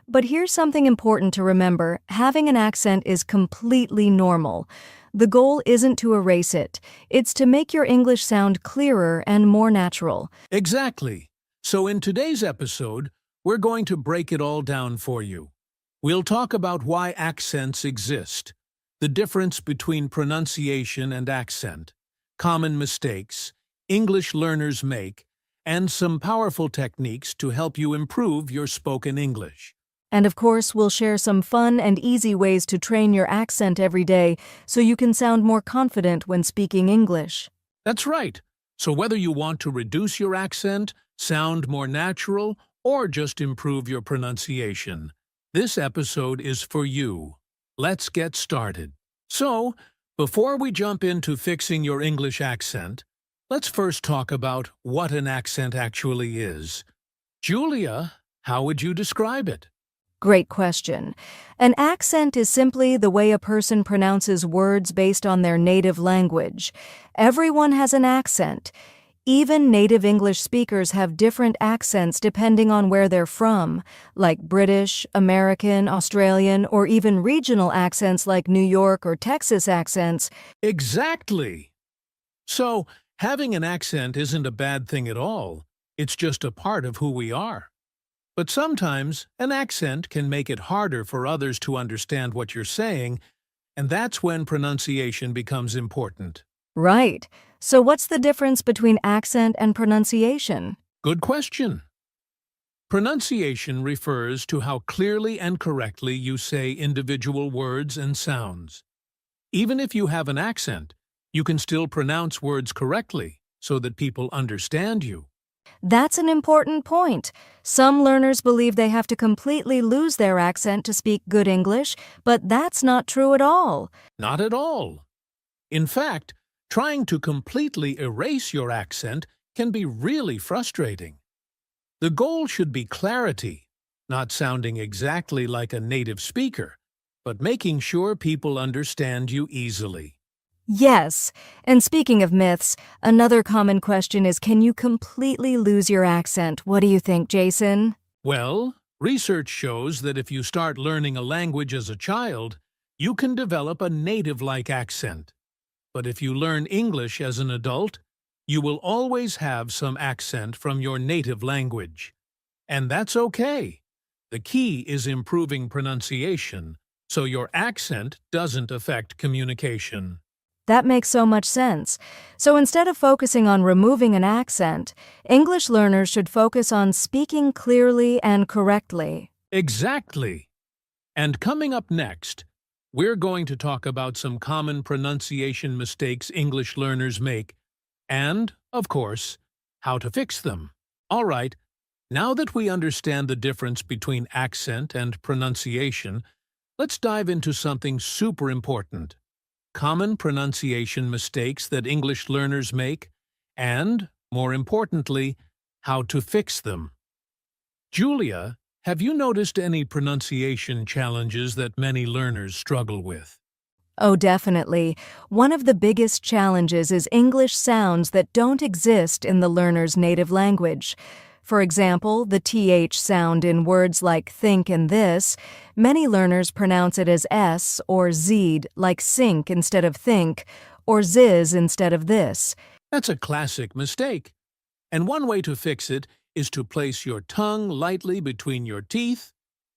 But here's something important to remember. Having an accent is completely normal. The goal isn't to erase it. It's to make your English sound clearer and more natural. Exactly. So in today's episode, we're going to break it all down for you. We'll talk about why accents exist, the difference between pronunciation and accent, common mistakes English learners make, and some powerful techniques to help you improve your spoken English. And of course, we'll share some fun and easy ways to train your accent every day so you can sound more confident when speaking English. That's right. So whether you want to reduce your accent, sound more natural, or just improve your pronunciation, this episode is for you. Let's get started. So, before we jump into fixing your English accent, let's first talk about what an accent actually is. Julia, how would you describe it? Great question. An accent is simply the way a person pronounces words based on their native language. Everyone has an accent. Even native English speakers have different accents depending on where they're from, like British, American, Australian, or even regional accents like New York or Texas accents. Exactly. So, having an accent isn't a bad thing at all. It's just a part of who we are. But sometimes, an accent can make it harder for others to understand what you're saying, and that's when pronunciation becomes important. Right. So what's the difference between accent and pronunciation? Good question. Pronunciation refers to how clearly and correctly you say individual words and sounds. Even if you have an accent, you can still pronounce words correctly so that people understand you. That's an important point. Some learners believe they have to completely lose their accent to speak good English, but that's not true at all. Not at all. In fact, trying to completely erase your accent can be really frustrating. The goal should be clarity, not sounding exactly like a native speaker, but making sure people understand you easily. Yes, and speaking of myths, another common question is, can you completely lose your accent? What do you think, Jason? Well, research shows that if you start learning a language as a child, you can develop a native-like accent. But if you learn English as an adult, you will always have some accent from your native language. And that's okay. The key is improving pronunciation, so your accent doesn't affect communication. That makes so much sense. So instead of focusing on removing an accent, English learners should focus on speaking clearly and correctly. Exactly. And coming up next, we're going to talk about some common pronunciation mistakes English learners make and, of course, how to fix them. All right, now that we understand the difference between accent and pronunciation, let's dive into something super important. Common pronunciation mistakes that English learners make, and, more importantly, how to fix them. Julia, have you noticed any pronunciation challenges that many learners struggle with? Oh, definitely. One of the biggest challenges is English sounds that don't exist in the learner's native language. For example, the TH sound in words like think and this, many learners pronounce it as S or Z'd, like sink instead of think, or Ziz instead of this. That's a classic mistake. And one way to fix it is to place your tongue lightly between your teeth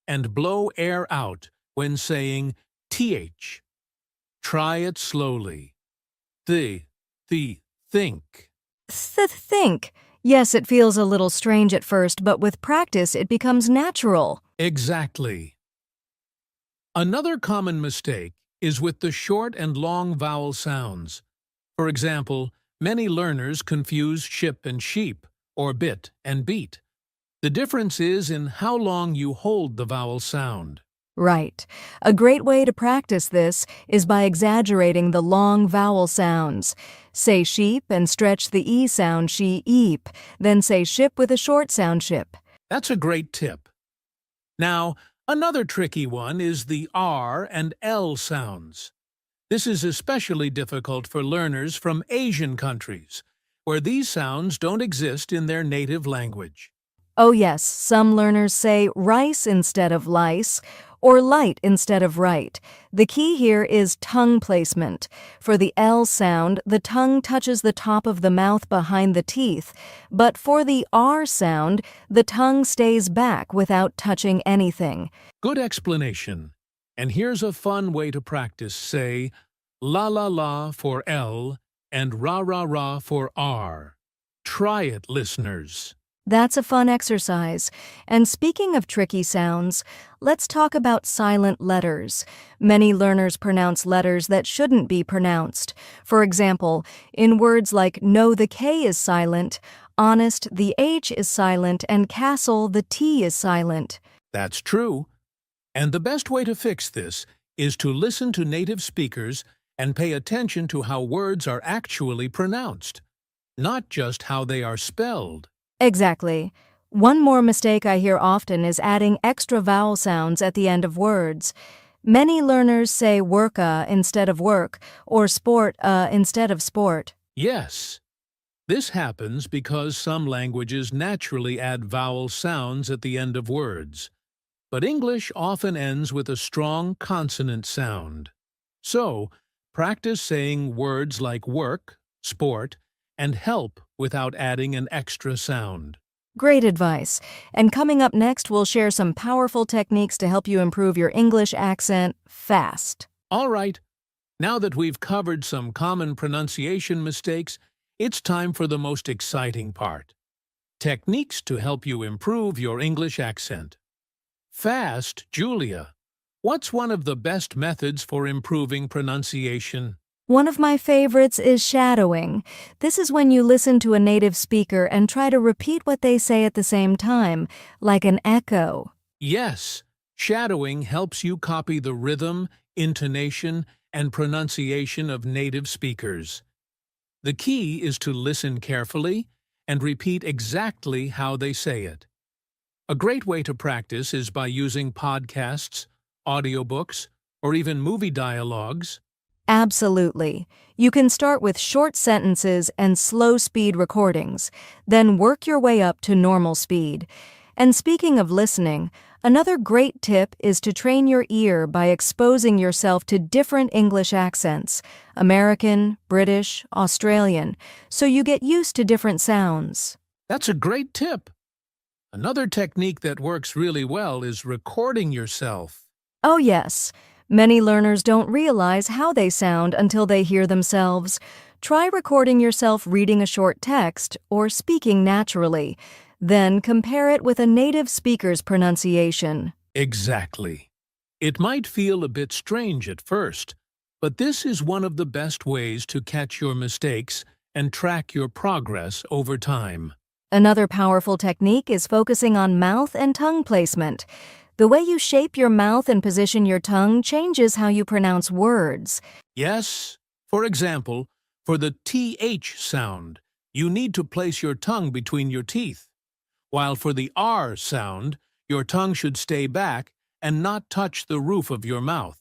and blow air out when saying TH. Try it slowly. Think. Think. Yes, it feels a little strange at first, but with practice it becomes natural. Exactly. Another common mistake is with the short and long vowel sounds. For example, many learners confuse ship and sheep, or bit and beat. The difference is in how long you hold the vowel sound. Right. A great way to practice this is by exaggerating the long vowel sounds. Say sheep and stretch the E sound she-eep, then say ship with a short sound ship. That's a great tip. Now, another tricky one is the R and L sounds. This is especially difficult for learners from Asian countries, where these sounds don't exist in their native language. Oh yes, some learners say rice instead of lice, or light instead of right. The key here is tongue placement. For the L sound, the tongue touches the top of the mouth behind the teeth, but for the R sound, the tongue stays back without touching anything. Good explanation. And here's a fun way to practice. Say la la la for L and ra ra ra for R. Try it, listeners. That's a fun exercise. And speaking of tricky sounds, let's talk about silent letters. Many learners pronounce letters that shouldn't be pronounced. For example, in words like no, the K is silent, honest, the H is silent, and castle, the T is silent. That's true. And the best way to fix this is to listen to native speakers and pay attention to how words are actually pronounced, not just how they are spelled. Exactly. One more mistake I hear often is adding extra vowel sounds at the end of words. Many learners say worka instead of work, or sport instead of sport. Yes, this happens because some languages naturally add vowel sounds at the end of words, but English often ends with a strong consonant sound. So, practice saying words like work, sport, and help without adding an extra sound. Great advice. And coming up next, we'll share some powerful techniques to help you improve your English accent fast. All right, now that we've covered some common pronunciation mistakes, it's time for the most exciting part. Techniques to help you improve your English accent. Fast, Julia. What's one of the best methods for improving pronunciation? One of my favorites is shadowing. This is when you listen to a native speaker and try to repeat what they say at the same time, like an echo. Yes, shadowing helps you copy the rhythm, intonation, and pronunciation of native speakers. The key is to listen carefully and repeat exactly how they say it. A great way to practice is by using podcasts, audiobooks, or even movie dialogues. Absolutely. You can start with short sentences and slow-speed recordings, then work your way up to normal speed. And speaking of listening, another great tip is to train your ear by exposing yourself to different English accents, American, British, Australian, so you get used to different sounds. That's a great tip. Another technique that works really well is recording yourself. Oh yes. Many learners don't realize how they sound until they hear themselves. Try recording yourself reading a short text or speaking naturally. Then compare it with a native speaker's pronunciation. Exactly. It might feel a bit strange at first, but this is one of the best ways to catch your mistakes and track your progress over time. Another powerful technique is focusing on mouth and tongue placement. The way you shape your mouth and position your tongue changes how you pronounce words. Yes, for example, for the TH sound, you need to place your tongue between your teeth, while for the R sound, your tongue should stay back and not touch the roof of your mouth.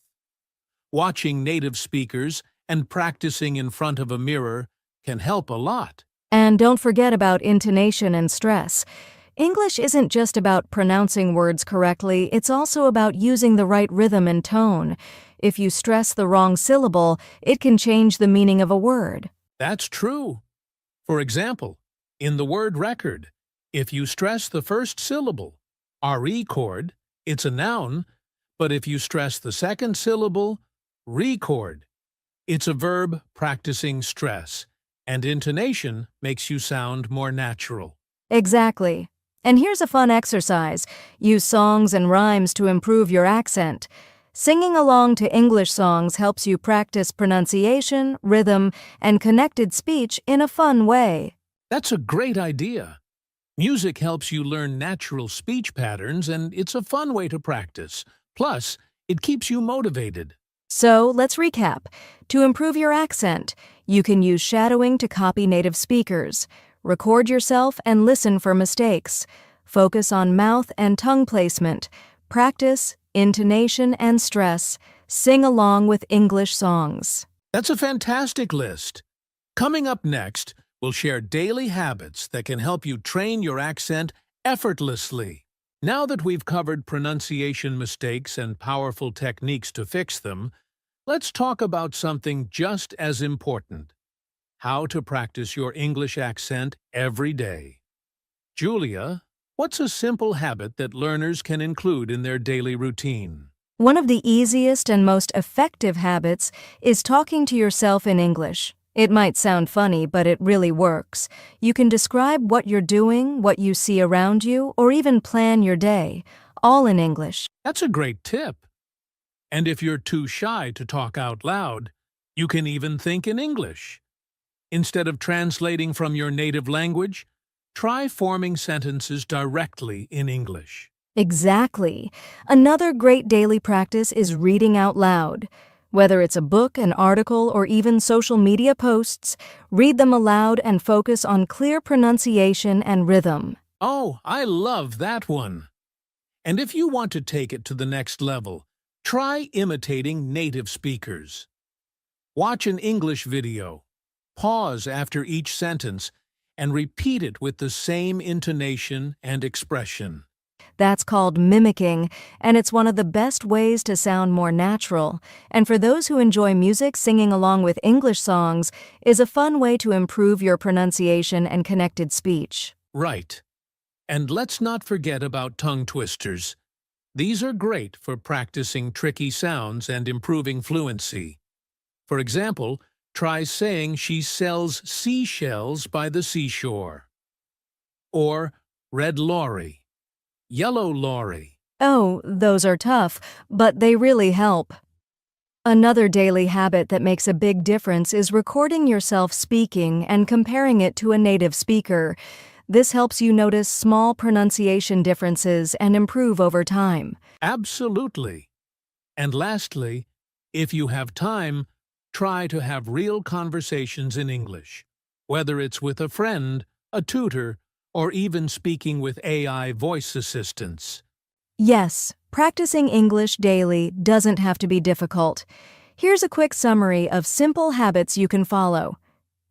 Watching native speakers and practicing in front of a mirror can help a lot. And don't forget about intonation and stress. English isn't just about pronouncing words correctly, it's also about using the right rhythm and tone. If you stress the wrong syllable, it can change the meaning of a word. That's true. For example, in the word record, if you stress the first syllable, RE chord, it's a noun, but if you stress the second syllable, record, it's a verb practicing stress, and intonation makes you sound more natural. Exactly. And here's a fun exercise. Use songs and rhymes to improve your accent. Singing along to English songs helps you practice pronunciation, rhythm, and connected speech in a fun way. That's a great idea. Music helps you learn natural speech patterns, and it's a fun way to practice. Plus, it keeps you motivated. So, let's recap. To improve your accent, you can use shadowing to copy native speakers. Record yourself and listen for mistakes. Focus on mouth and tongue placement. Practice, intonation, and stress. Sing along with English songs. That's a fantastic list. Coming up next, we'll share daily habits that can help you train your accent effortlessly. Now that we've covered pronunciation mistakes and powerful techniques to fix them, let's talk about something just as important: how to practice your English accent every day. Julia, what's a simple habit that learners can include in their daily routine? One of the easiest and most effective habits is talking to yourself in English. It might sound funny, but it really works. You can describe what you're doing, what you see around you, or even plan your day, all in English. That's a great tip. And if you're too shy to talk out loud, you can even think in English. Instead of translating from your native language, try forming sentences directly in English. Exactly. Another great daily practice is reading out loud. Whether it's a book, an article, or even social media posts, read them aloud and focus on clear pronunciation and rhythm. Oh, I love that one. And if you want to take it to the next level, try imitating native speakers. Watch an English video, pause after each sentence, and repeat it with the same intonation and expression. That's called mimicking, and it's one of the best ways to sound more natural. And for those who enjoy music, singing along with English songs is a fun way to improve your pronunciation and connected speech. Right. And let's not forget about tongue twisters. These are great for practicing tricky sounds and improving fluency. For example, try saying she sells seashells by the seashore. Or red lorry, yellow lorry. Oh, those are tough, but they really help. Another daily habit that makes a big difference is recording yourself speaking and comparing it to a native speaker. This helps you notice small pronunciation differences and improve over time. Absolutely. And lastly, if you have time, try to have real conversations in English, whether it's with a friend, a tutor, or even speaking with AI voice assistants. Yes, practicing English daily doesn't have to be difficult. Here's a quick summary of simple habits you can follow.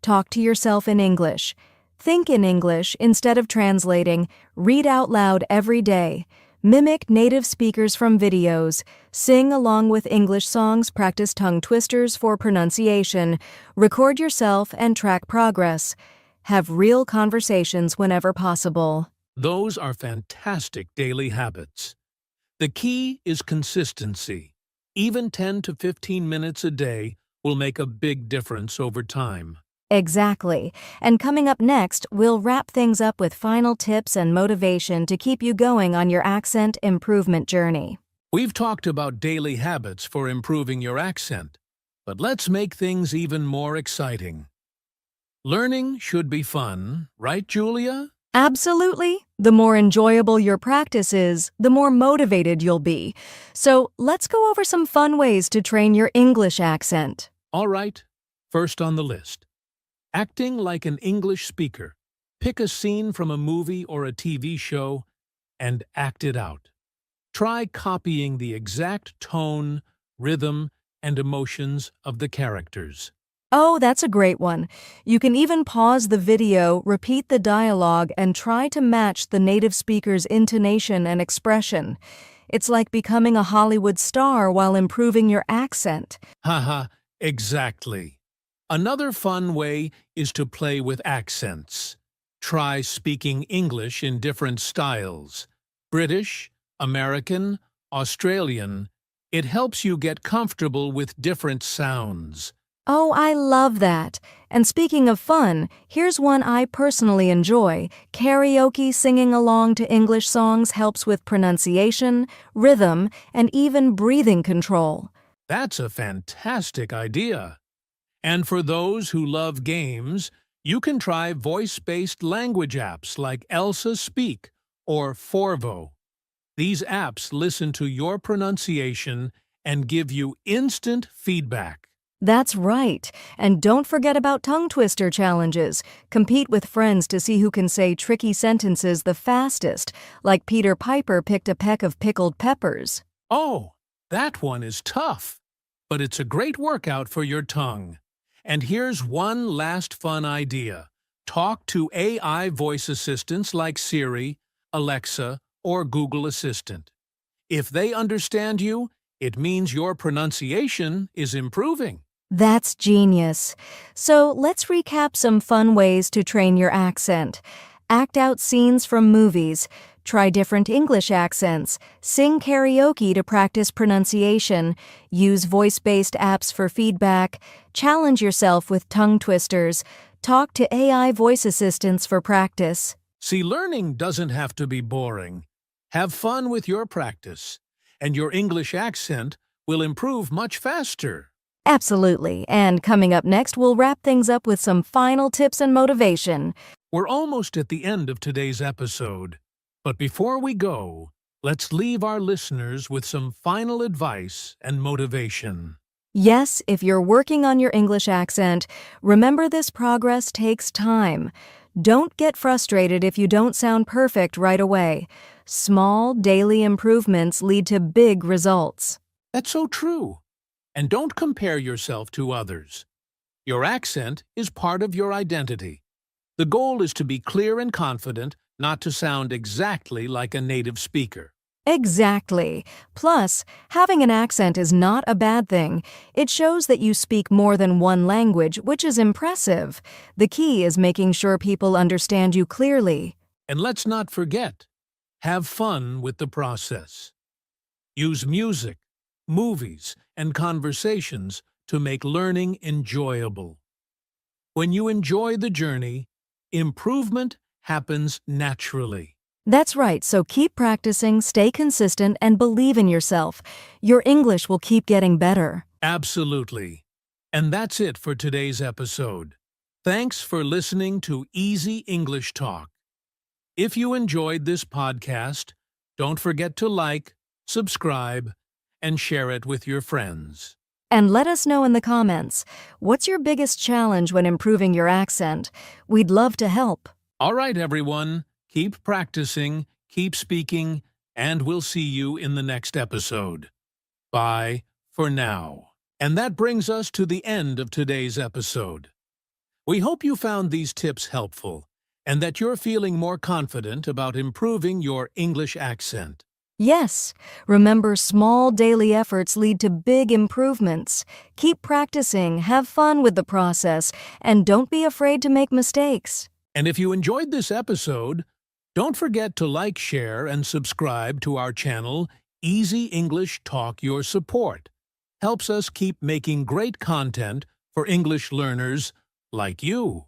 Talk to yourself in English. Think in English instead of translating. Read out loud every day. Mimic native speakers from videos. Sing along with English songs. Practice tongue twisters for pronunciation. Record yourself and track progress. Have real conversations whenever possible. Those are fantastic daily habits. The key is consistency. Even 10 to 15 minutes a day will make a big difference over time. Exactly. And coming up next, we'll wrap things up with final tips and motivation to keep you going on your accent improvement journey. We've talked about daily habits for improving your accent, but let's make things even more exciting. Learning should be fun, right, Julia? Absolutely. The more enjoyable your practice is, the more motivated you'll be. So let's go over some fun ways to train your English accent. All right, first on the list. Acting like an English speaker. Pick a scene from a movie or a TV show and act it out. Try copying the exact tone, rhythm, and emotions of the characters. Oh, that's a great one. You can even pause the video, repeat the dialogue, and try to match the native speaker's intonation and expression. It's like becoming a Hollywood star while improving your accent. Haha, exactly. Another fun way is to play with accents. Try speaking English in different styles. British, American, Australian. It helps you get comfortable with different sounds. Oh, I love that. And speaking of fun, here's one I personally enjoy. Karaoke singing along to English songs helps with pronunciation, rhythm, and even breathing control. That's a fantastic idea. And for those who love games, you can try voice-based language apps like Elsa Speak or Forvo. These apps listen to your pronunciation and give you instant feedback. That's right. And don't forget about tongue twister challenges. Compete with friends to see who can say tricky sentences the fastest, like Peter Piper picked a peck of pickled peppers. Oh, that one is tough. but it's a great workout for your tongue. And here's one last fun idea. Talk to AI voice assistants like Siri, Alexa, or Google Assistant. If they understand you, it means your pronunciation is improving. That's genius. So let's recap some fun ways to train your accent. Act out scenes from movies. Try different English accents. Sing karaoke to practice pronunciation. Use voice-based apps for feedback. Challenge yourself with tongue twisters. Talk to AI voice assistants for practice. See, learning doesn't have to be boring. Have fun with your practice, and your English accent will improve much faster. Absolutely. And coming up next, we'll wrap things up with some final tips and motivation. We're almost at the end of today's episode. But before we go, let's leave our listeners with some final advice and motivation. Yes, if you're working on your English accent, remember this progress takes time. Don't get frustrated if you don't sound perfect right away. Small, daily improvements lead to big results. That's so true. And don't compare yourself to others. Your accent is part of your identity. The goal is to be clear and confident, not to sound exactly like a native speaker. Exactly. Plus, having an accent is not a bad thing. It shows that you speak more than one language, which is impressive. The key is making sure people understand you clearly. And let's not forget, have fun with the process. Use music, movies, and conversations to make learning enjoyable. When you enjoy the journey, improvement happens naturally. That's right, so keep practicing, stay consistent, and believe in yourself. Your English will keep getting better. Absolutely. And that's it for today's episode. Thanks for listening to Easy English Talk. If you enjoyed this podcast, don't forget to like, subscribe, and share it with your friends. And let us know in the comments, what's your biggest challenge when improving your accent? We'd love to help. All right, everyone. Keep practicing, keep speaking, and we'll see you in the next episode. Bye for now. And that brings us to the end of today's episode. We hope you found these tips helpful and that you're feeling more confident about improving your English accent. Yes, remember small daily efforts lead to big improvements. Keep practicing, have fun with the process, and don't be afraid to make mistakes. And if you enjoyed this episode, don't forget to like, share, and subscribe to our channel, Easy English Talk. Your support helps us keep making great content for English learners like you.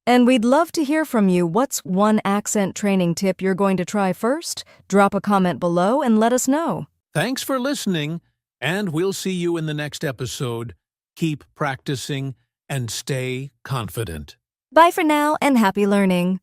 And we'd love to hear from you. What's one accent training tip you're going to try first? Drop a comment below and let us know. Thanks for listening, and we'll see you in the next episode. Keep practicing and stay confident. Bye for now and happy learning.